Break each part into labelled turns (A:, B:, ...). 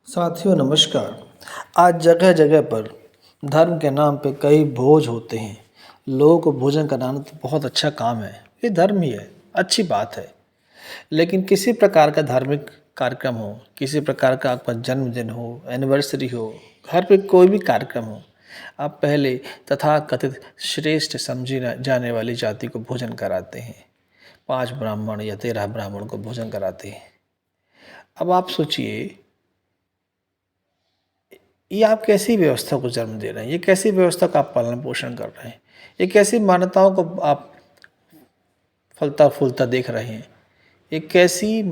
A: साथियों नमस्कार। आज जगह जगह पर धर्म के नाम पे कई भोज होते हैं। लोगों को भोजन कराना तो बहुत अच्छा काम है, ये धर्म ही है, अच्छी बात है। लेकिन किसी प्रकार का धार्मिक कार्यक्रम हो, किसी प्रकार का आपका जन्मदिन हो, एनिवर्सरी हो, घर पे कोई भी कार्यक्रम हो, आप पहले तथाकथित श्रेष्ठ समझी जाने वाली जाति को भोजन कराते हैं। 5 ब्राह्मण या 13 ब्राह्मण को भोजन कराते हैं। अब आप सोचिए, ये आप कैसी व्यवस्था को जन्म दे रहे हैं, ये कैसी व्यवस्था का आप पालन पोषण कर रहे हैं, ये कैसी मान्यताओं को आप फलता फूलता देख रहे हैं। ये कैसी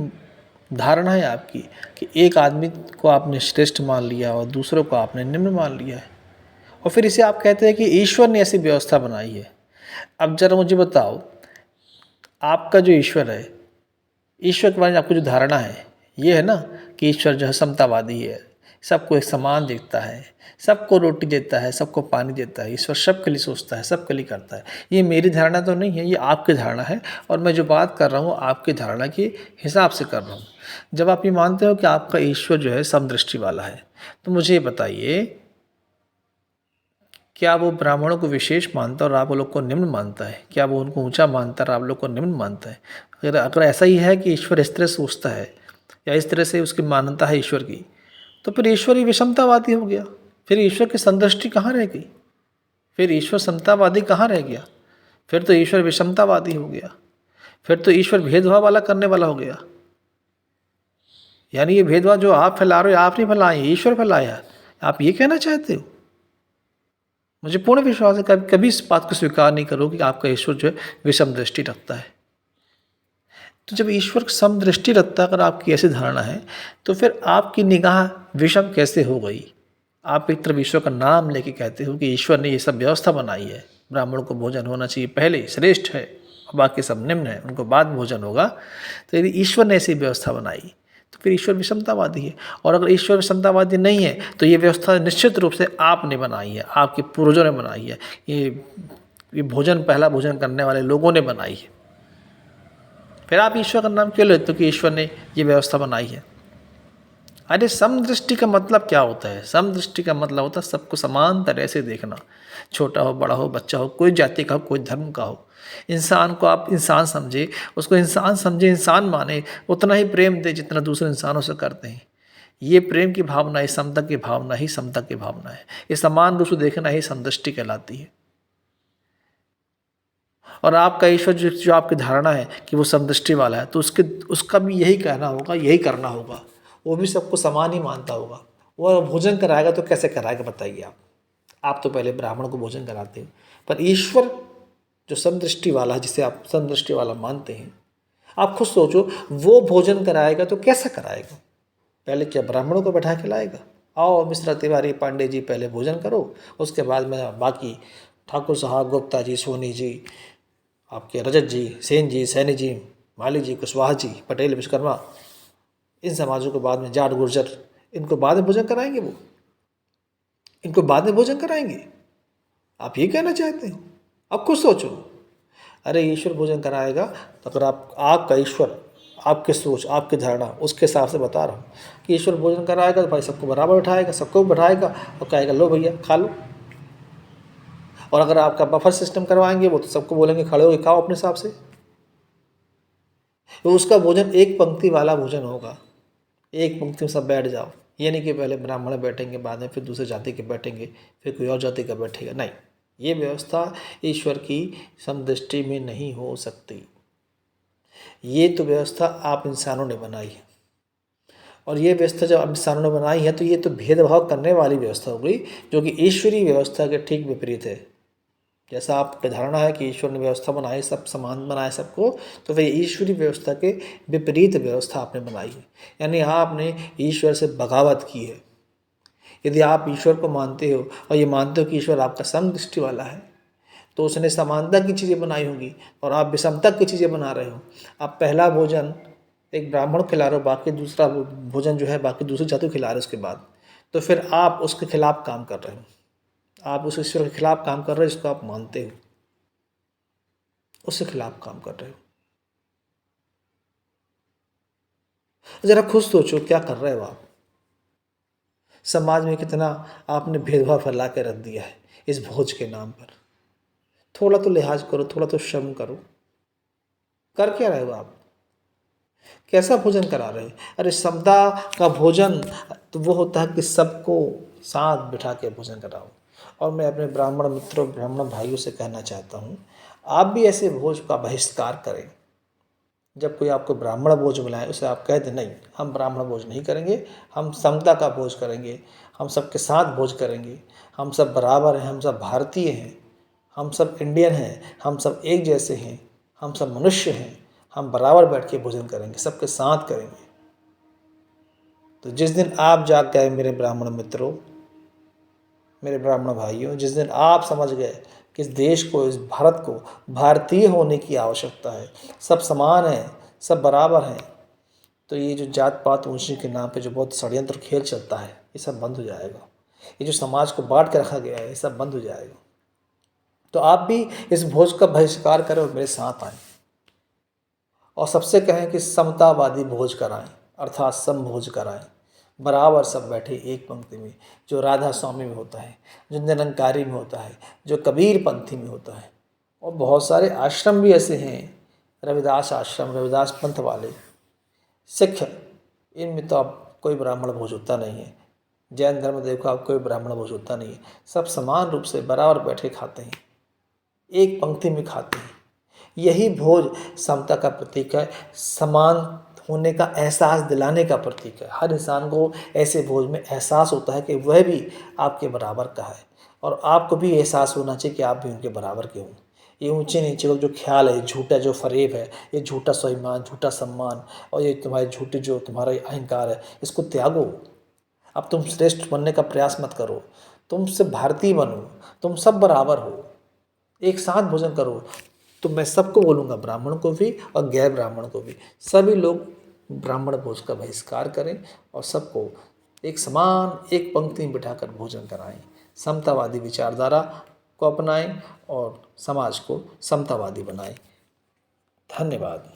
A: धारणा है आपकी कि एक आदमी को आपने श्रेष्ठ मान लिया और दूसरों को आपने निम्न मान लिया है, और फिर इसे आप कहते हैं कि ईश्वर ने ऐसी व्यवस्था बनाई है। अब जरा मुझे बताओ, आपका जो ईश्वर है, ईश्वर के बारे में आपको जो धारणा है, ये है ना कि ईश्वर जो है समतावादी है, सबको एक समान देखता है, सबको रोटी देता है, सबको पानी देता है। ईश्वर सबके लिए सोचता है, सबके लिए करता है। ये मेरी धारणा तो नहीं है, ये आपकी धारणा है, और मैं जो बात कर रहा हूँ आपकी धारणा के हिसाब से कर रहा हूँ। जब आप ये मानते हो कि आपका ईश्वर जो है समदृष्टि वाला है, तो मुझे ये बताइए, क्या वो ब्राह्मणों को विशेष मानता है और आप लोग को निम्न मानता है? क्या वो उनको ऊंचा मानता है और आप लोग को निम्न मानता है? अगर ऐसा ही है कि ईश्वर इस तरह सोचता है या इस तरह से उसकी मान्यता है ईश्वर की, तो फिर ईश्वर ही विषमतावादी हो गया। फिर ईश्वर की संतुष्टि कहाँ रह गई? फिर ईश्वर समतावादी कहाँ रह गया? फिर तो ईश्वर विषमतावादी हो गया। फिर तो ईश्वर भेदभाव वाला करने वाला हो गया। यानी ये भेदभाव जो आप फैला रहे हो, आप नहीं फैलाए, ईश्वर फैलाया। आप ये कहना चाहते हो? मुझे पूर्ण विश्वास है कभी कभी इस बात को स्वीकार नहीं करो कि आपका ईश्वर जो है विषम दृष्टि रखता है। तो जब ईश्वर सम दृष्टि रखता है, अगर आपकी ऐसी धारणा है, तो फिर आपकी निगाह विषम कैसे हो गई? आप एक तरफ ईश्वर का नाम लेके कहते हो कि ईश्वर ने ये सब व्यवस्था बनाई है, ब्राह्मणों को भोजन होना चाहिए पहले, श्रेष्ठ है, और बाकी सब निम्न है, उनको बाद भोजन होगा। तो यदि ईश्वर ने ऐसी व्यवस्था बनाई, तो फिर ईश्वर विषमतावादी है। और अगर ईश्वर विषमतावादी नहीं है, तो ये व्यवस्था निश्चित रूप से आपने बनाई है, आपके पूर्वजों ने बनाई है। ये भोजन पहला भोजन करने वाले लोगों ने बनाई है। फिर आप ईश्वर का नाम क्यों लेते हो कि ईश्वर ने ये व्यवस्था बनाई है? अरे समदृष्टि का मतलब क्या होता है? समदृष्टि का मतलब होता है सबको समान तरह से देखना, छोटा हो, बड़ा हो, बच्चा हो, कोई जाति का हो, कोई धर्म का हो। इंसान को आप इंसान समझे, उसको इंसान समझे, इंसान माने, उतना ही प्रेम दे जितना दूसरे इंसानों से करते हैं। ये प्रेम की भावना, ये समता की भावना ही समता की भावना है। ये समान रूप से देखना ही समदृष्टि कहलाती है। और आपका ईश्वर जो आपकी धारणा है कि वो समदृष्टि वाला है, तो उसका भी यही कहना होगा, यही करना होगा। वो भी सबको समान ही मानता होगा। वो भोजन कराएगा तो कैसे कराएगा बताइए आप तो पहले ब्राह्मण को भोजन कराते हो, पर ईश्वर जो समदृष्टि वाला है, जिसे आप समदृष्टि वाला मानते हैं, आप खुद सोचो, वो भोजन कराएगा तो कैसा कराएगा? पहले क्या ब्राह्मणों को बैठा के लाएगा? आओ मिश्रा तिवारी पांडे जी पहले भोजन करो, उसके बाद में बाकी ठाकुर साहब, गुप्ता जी, सोनी जी, आपके रजत जी, सेन जी, सैनी जी, माली जी, कुशवाहा जी, पटेल, विश्वकर्मा, इन समाजों के बाद में जाट, गुर्जर, इनको बाद में भोजन कराएंगे? वो इनको बाद में भोजन कराएंगे? आप ये कहना चाहते हो? अब कुछ सोचो। अरे ईश्वर भोजन कराएगा, तो अगर आपका ईश्वर, आपकी सोच, आपकी धारणा, उसके हिसाब से बता रहा हूँ कि ईश्वर भोजन कराएगा तो भाई सबको बराबर बैठाएगा, सबको बैठाएगा और कहेगा लो भैया खा लो। और अगर आपका बफर सिस्टम करवाएंगे, वो तो सबको बोलेंगे खड़े होकर खाओ अपने हिसाब से। तो उसका भोजन एक पंक्ति वाला भोजन होगा, एक पंक्ति में सब बैठ जाओ। ये नहीं कि पहले ब्राह्मण बैठेंगे, बाद में फिर दूसरे जाति के बैठेंगे, फिर कोई और जाति का बैठेगा। नहीं, ये व्यवस्था ईश्वर की समदृष्टि में नहीं हो सकती। ये तो व्यवस्था आप इंसानों ने बनाई है, और ये व्यवस्था जब आप इंसानों ने बनाई है, तो ये तो भेदभाव करने वाली व्यवस्था हो गई, जो कि ईश्वरीय व्यवस्था के ठीक विपरीत है। जैसा आपकी धारणा है कि ईश्वर ने व्यवस्था बनाई, सब समान बनाए सबको, तो वह ईश्वरीय व्यवस्था के विपरीत व्यवस्था आपने बनाई है। यानी आपने ईश्वर से बगावत की है। यदि आप ईश्वर को मानते हो और ये मानते हो कि ईश्वर आपका समदृष्टि वाला है, तो उसने समानता की चीज़ें बनाई होगी और आप विषमता की चीज़ें बना रहे हो। आप पहला भोजन एक ब्राह्मण को खिला रहे हो, बाकी दूसरा भोजन जो है बाकी दूसरी जाति को खिला रहे हो उसके बाद, तो फिर आप उसके खिलाफ काम कर रहे हो। आप उस ईश्वर के खिलाफ काम कर रहे हो जिसको आप मानते हो, उसके खिलाफ काम कर रहे हो। ज़रा खुद सोचो क्या कर रहे हो आप? समाज में कितना आपने भेदभाव फैला के रख दिया है इस भोज के नाम पर। थोड़ा तो लिहाज करो, थोड़ा तो शर्म करो। कर क्या रहे हो आप? कैसा भोजन करा रहे हो? अरे समता का भोजन तो वो होता है कि सबको साथ बिठा के भोजन कराओ। और मैं अपने ब्राह्मण मित्रों, ब्राह्मण भाइयों से कहना चाहता हूँ, आप भी ऐसे भोज का बहिष्कार करें। जब कोई आपको ब्राह्मण भोज बुलाए उसे आप कह दें नहीं, हम ब्राह्मण भोज नहीं करेंगे, हम समता का भोज करेंगे, हम सबके साथ भोज करेंगे, हम सब बराबर हैं, हम सब भारतीय हैं, हम सब इंडियन हैं, हम सब एक जैसे हैं, हम सब मनुष्य हैं, हम बराबर बैठ के भोजन करेंगे, सबके साथ करेंगे। तो जिस दिन आप जाग गए मेरे ब्राह्मण मित्रों, मेरे ब्राह्मण भाइयों, जिस दिन आप समझ गए कि इस देश को, इस भारत को भारतीय होने की आवश्यकता है, सब समान हैं, सब बराबर हैं, तो ये जो जात पात ऊंची के नाम पे जो बहुत षड्यंत्र खेल चलता है ये सब बंद हो जाएगा। ये जो समाज को बांट के रखा गया है ये सब बंद हो जाएगा। तो आप भी इस भोज का बहिष्कार करें और मेरे साथ आएँ और सबसे कहें कि समतावादी भोज कराएं, अर्थात समभोज कराएं, बराबर सब बैठे एक पंक्ति में, जो राधा स्वामी में होता है, जो निरंकारी में होता है, जो कबीर पंथी में होता है। और बहुत सारे आश्रम भी ऐसे हैं, रविदास आश्रम, रविदास पंथ वाले, सिख, इनमें तो आप कोई ब्राह्मण भोज होता नहीं है। जैन धर्म देखो आप, कोई ब्राह्मण भोज होता नहीं है, सब समान रूप से बराबर बैठे खाते हैं, एक पंक्ति में खाते हैं। यही भोज समता का प्रतीक है, समान होने का एहसास दिलाने का प्रतीक है। हर इंसान को ऐसे भोज में एहसास होता है कि वह भी आपके बराबर का है और आपको भी एहसास होना चाहिए कि आप भी उनके बराबर के हों। ये ऊंचे नीचे का जो ख्याल है, झूठा जो फरेब है, ये झूठा स्वाभिमान, झूठा सम्मान और ये तुम्हारे झूठे जो तुम्हारा अहंकार है, इसको त्यागो। अब तुम श्रेष्ठ बनने का प्रयास मत करो, तुम सिर्फ भारतीय बनो, तुम सब बराबर हो, एक साथ भोजन करो। तो मैं सबको बोलूँगा, ब्राह्मण को भी और गैर ब्राह्मण को भी, सभी लोग ब्राह्मण भोज का बहिष्कार करें और सबको एक समान एक पंक्ति में बिठाकर भोजन कराएं। समतावादी विचारधारा को अपनाएं और समाज को समतावादी बनाएं। धन्यवाद।